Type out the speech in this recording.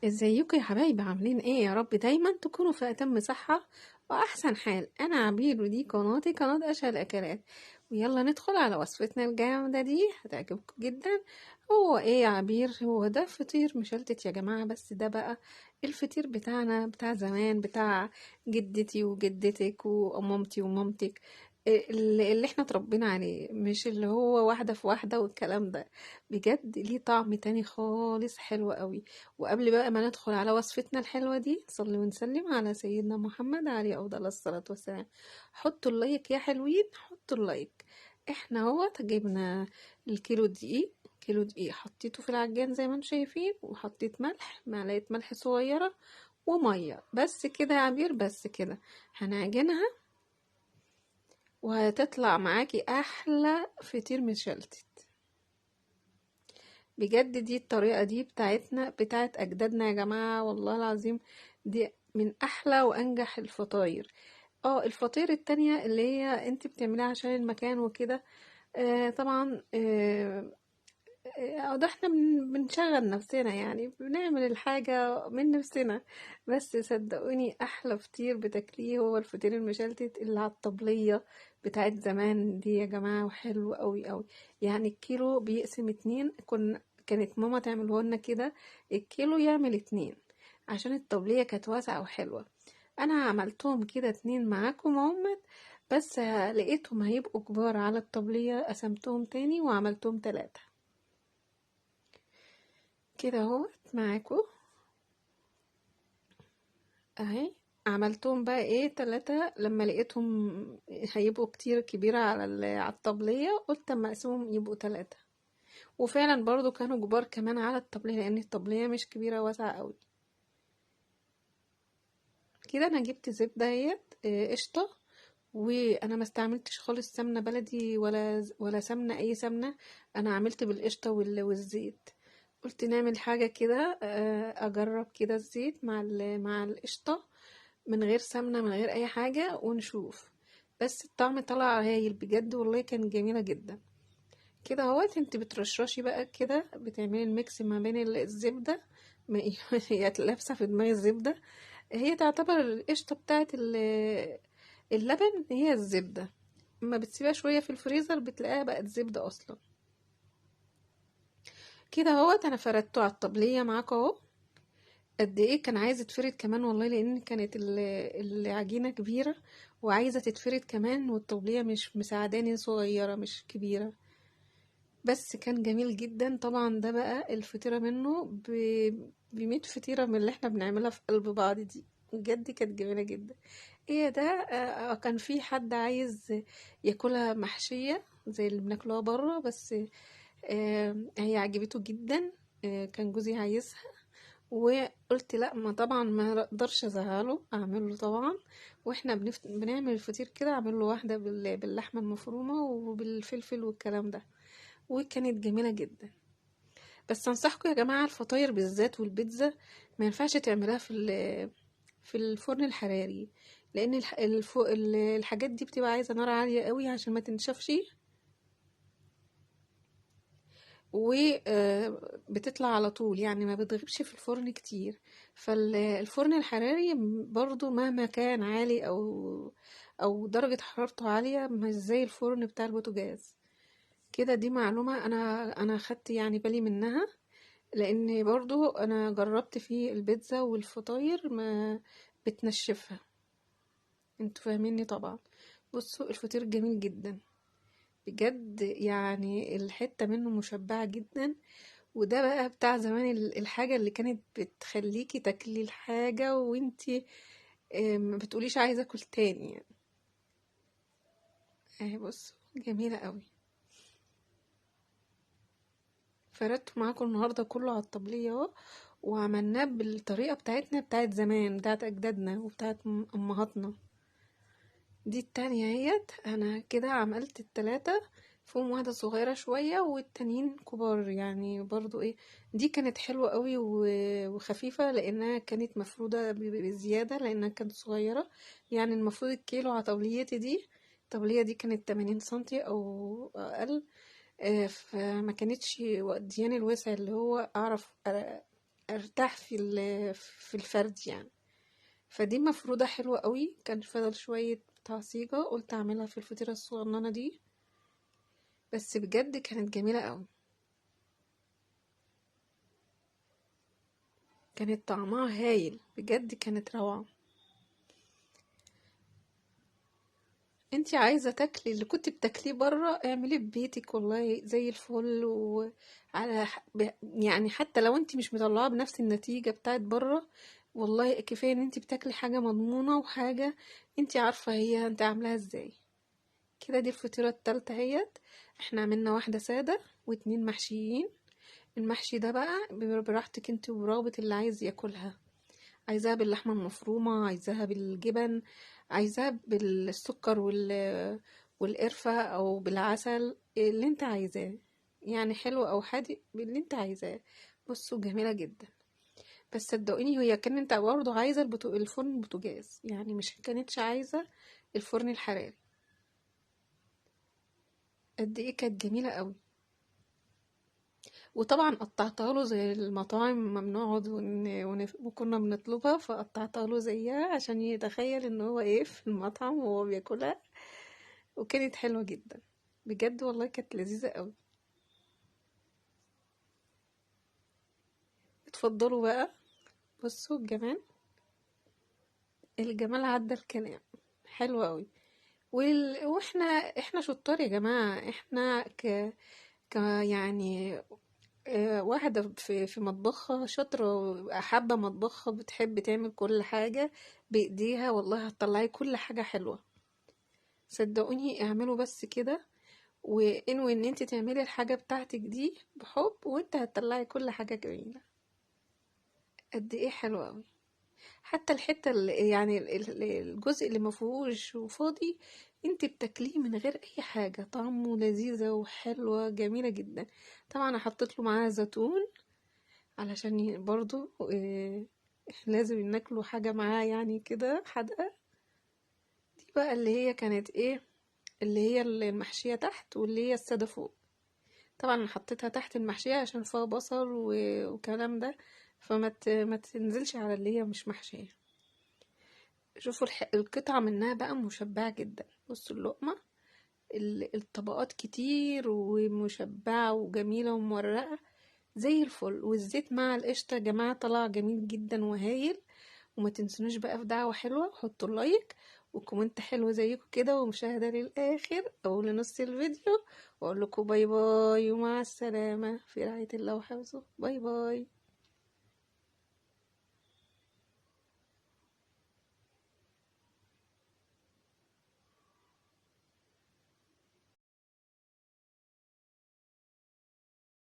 ازيكم يا حبايبي، عاملين ايه؟ يا رب دايما تكونوا في اتم صحة واحسن حال. انا عبير ودي قناتي، قناة اشهى الاكلات. ويلا ندخل على وصفتنا الجامدة دي، هتعجبكم جدا. هو ايه يا عبير؟ هو ده فطير مشلتت يا جماعة، بس ده بقى الفطير بتاعنا بتاع زمان، بتاع جدتي وجدتك ومامتي ومامتك، اللي احنا اتربينا عليه، مش اللي هو واحدة في واحدة والكلام ده. بجد ليه طعم تاني خالص، حلو قوي. وقبل بقى ما ندخل على وصفتنا الحلوة دي، صلي ونسلم على سيدنا محمد عليه أفضل الصلاة والسلام. حطوا اللايك يا حلوين، حطوا اللايك. احنا هو جبنا الكيلو دقيق. كيلو دقيق حطيته في العجان زي ما انتم شايفين، وحطيت ملح، معلقة ملح صغيرة، ومية. بس كده يا عبير، بس كده. هنعجنها وهتطلع معاكي أحلى فطير مشلتت. بجد دي الطريقة دي بتاعتنا، بتاعت أجدادنا يا جماعة، والله العظيم. دي من أحلى وأنجح الفطاير. الفطاير التانية اللي هي انت بتعمليها عشان المكان وكده، طبعا. ده احنا بنشغل نفسنا، يعني بنعمل الحاجة من نفسنا. بس صدقوني، أحلى فطير بتاكليه هو الفطير المشلتت اللي على الطبلية بتاعت زمان دي يا جماعة، وحلو قوي قوي. يعني الكيلو بيقسم اتنين، كانت ماما تعمله لنا كده، الكيلو يعمل اتنين، عشان الطبلية كانت واسعة وحلوة. انا عملتهم كده اتنين معاكم اهمت، بس لقيتهم هيبقوا كبار على الطبلية، قسمتهم تاني وعملتهم تلاتة كده اهوت معاكم اهي. عملتهم بقى ايه تلاتة، لما لقيتهم هيبقوا كتير كبيرة على الطبلية، قلت اما اقسمهم يبقوا تلاتة. وفعلا برضو كانوا كبار كمان على الطبلية، لان الطبلية مش كبيرة، واسعة قوي. كده انا جبت زبدة اهيت، قشطة. وانا ما استعملتش خالص سمنة بلدي ولا سمنة، اي سمنة. انا عملت بالقشطة والزيت. قلت نعمل حاجة كده، اجرب كده الزيت مع القشطة، من غير سمنة، من غير اي حاجة، ونشوف. بس الطعم طلع هايل بجد، والله كانت جميلة جدا. كده اهوت انت بترشرشي بقى كده، بتعملي الميكس ما بين الزبدة. هي لابسة في دماغي الزبدة. هي تعتبر القشطة بتاعت اللبن، هي الزبدة. اما بتسيبها شوية في الفريزر بتلاقيها بقت زبدة اصلا. كده اهوت انا فردته على الطبلية معاك اهو. قد ايه كان عايز يتفرد كمان والله، لان كانت العجينة كبيرة وعايزة تتفرد كمان، والطبلية مش مساعداني، صغيرة مش كبيرة. بس كان جميل جدا طبعا. ده بقى الفطيرة منه ب100 فطيرة من اللي احنا بنعملها في قلب بعض دي. بجد كانت جميلة جدا. ايه ده؟ كان في حد عايز ياكلها محشية زي اللي بناكلها بره، بس هي عجبته جدا. كان جوزي عايزها، وقلت لا، ما طبعا ما اقدرش ازهله، اعمله طبعا. واحنا بنعمل الفطير كده، اعمل له واحده باللحمه المفرومه وبالفلفل والكلام ده. وكانت جميله جدا. بس انصحكم يا جماعه، الفطاير بالذات والبيتزا ما ينفعش تعملها في الفرن الحراري، لان الحاجات دي بتبقى عايزه نار عاليه قوي عشان ما تنشفش، وبتطلع على طول، يعني ما بتغيبش في الفرن كتير. فالفرن الحراري برضو مهما كان عالي او درجة حرارته عالية، مش زي الفرن بتاع البوتاجاز. كده دي معلومة انا خدت يعني بالي منها، لان برضو انا جربت في البيتزا والفطاير ما بتنشفها. انتوا فاهميني طبعا. بصوا الفطير جميل جدا بجد، يعني الحتة منه مشبعة جدا. وده بقى بتاع زمان، الحاجة اللي كانت بتخليكي تاكلي الحاجة وانتي ما بتقوليش عايزة اكل تاني يعني. اهي بص، جميلة قوي. فردت معاكم النهاردة كله على الطبلية اهو، وعملناه بالطريقة بتاعتنا، بتاعت زمان، بتاعت اجدادنا وبتاعت امهاتنا. دي التانية اهيت. انا كده عملت التلاتة، فيهم واحدة صغيرة شوية والتانيين كبار، يعني برضو ايه. دي كانت حلوة قوي وخفيفة، لانها كانت مفرودة بزيادة، لانها كانت صغيرة. يعني المفروض الكيلو على طبليتي دي، الطبلية دي كانت 80 سنتي او اقل. فما كانتش ودياني الوسع اللي هو اعرف ارتاح في الفرد يعني. فدي مفروضة حلوة قوي. كان فضل شوية بتاع صيغة، قلت اعملها في الفطيرة الصغننة دي، بس بجد كانت جميلة قوي، كانت طعمها هايل بجد، كانت روعة. انتي عايزة تاكلي اللي كنت بتاكليه بره، اعمليه في بيتك والله زي الفل. يعني حتى لو انتي مش مطلعاه بنفس النتيجة بتاعت بره، والله كفاية ان انتي بتاكلي حاجة مضمونة، وحاجة انتي عارفة هي انت عاملاها ازاي. كده دي الفطيرة التالتة اهيت. احنا عملنا واحدة سادة واتنين محشيين. المحشي ده بقى براحتك انتي وبرغبة اللي عايز ياكلها، عايزاها باللحمة المفرومة، عايزاها بالجبن، عايزاها بالسكر والقرفة او بالعسل، اللي انت عايزاه يعني، حلو او حادق باللي انت عايزاه. بصوا جميلة جدا. بس صدقوني هي كانت برضه عايزة الفرن البوتاجاز، يعني مش كانتش عايزة الفرن الحراري. قد ايه كانت جميلة قوي. وطبعا قطعتها له زي المطاعم ما بنقعد وكنا بنطلبها، فقطعتها له زيها عشان يتخيل ان هو ايه في المطعم وهو بياكلها. وكانت حلوة جدا بجد والله، كانت لذيذة قوي. اتفضلوا بقى. بصوا الجمال، الجمال عدى الكلام. حلوة قوي. واحنا شطار يا جماعة، احنا يعني واحدة في مطبخها شاطرة، حابة مطبخها، بتحب تعمل كل حاجة بإيديها، والله هتطلعي كل حاجة حلوة. صدقوني اعملوا بس كده، وانوي ان انت تعملي الحاجة بتاعتك دي بحب، وانت هتطلعي كل حاجة جميلة. قد ايه حلوة اوي. حتى الحتة اللي يعني الجزء اللي مفيهوش وفاضي، انت بتاكليه من غير اي حاجة، طعمه لذيذة وحلوة جميلة جدا. طبعا انا حطيت له معاها زيتون علشان برضو لازم ناكله حاجة معاه يعني كده حادقة. دي بقى اللي هي كانت ايه، اللي هي المحشية تحت، واللي هي السادة فوق. طبعا انا حطيتها تحت المحشية عشان فيها بصل وكلام ده، ما تنزلش على اللي هي مش محشية. شوفوا القطعة منها بقى مشبعة جدا. بصوا اللقمة، الطبقات كتير ومشبعة وجميلة ومورقة زي الفل. والزيت مع القشطة يا جماعة طلع جميل جدا وهايل. وما تنسونوش بقى في دعوة حلوة، حطوا لايك وكومنت حلو زيكم كده، ومشاهدة للآخر أو لنص الفيديو. وأقول لكم باي باي ومع السلامة في رعاية الله وحفظه. باي باي.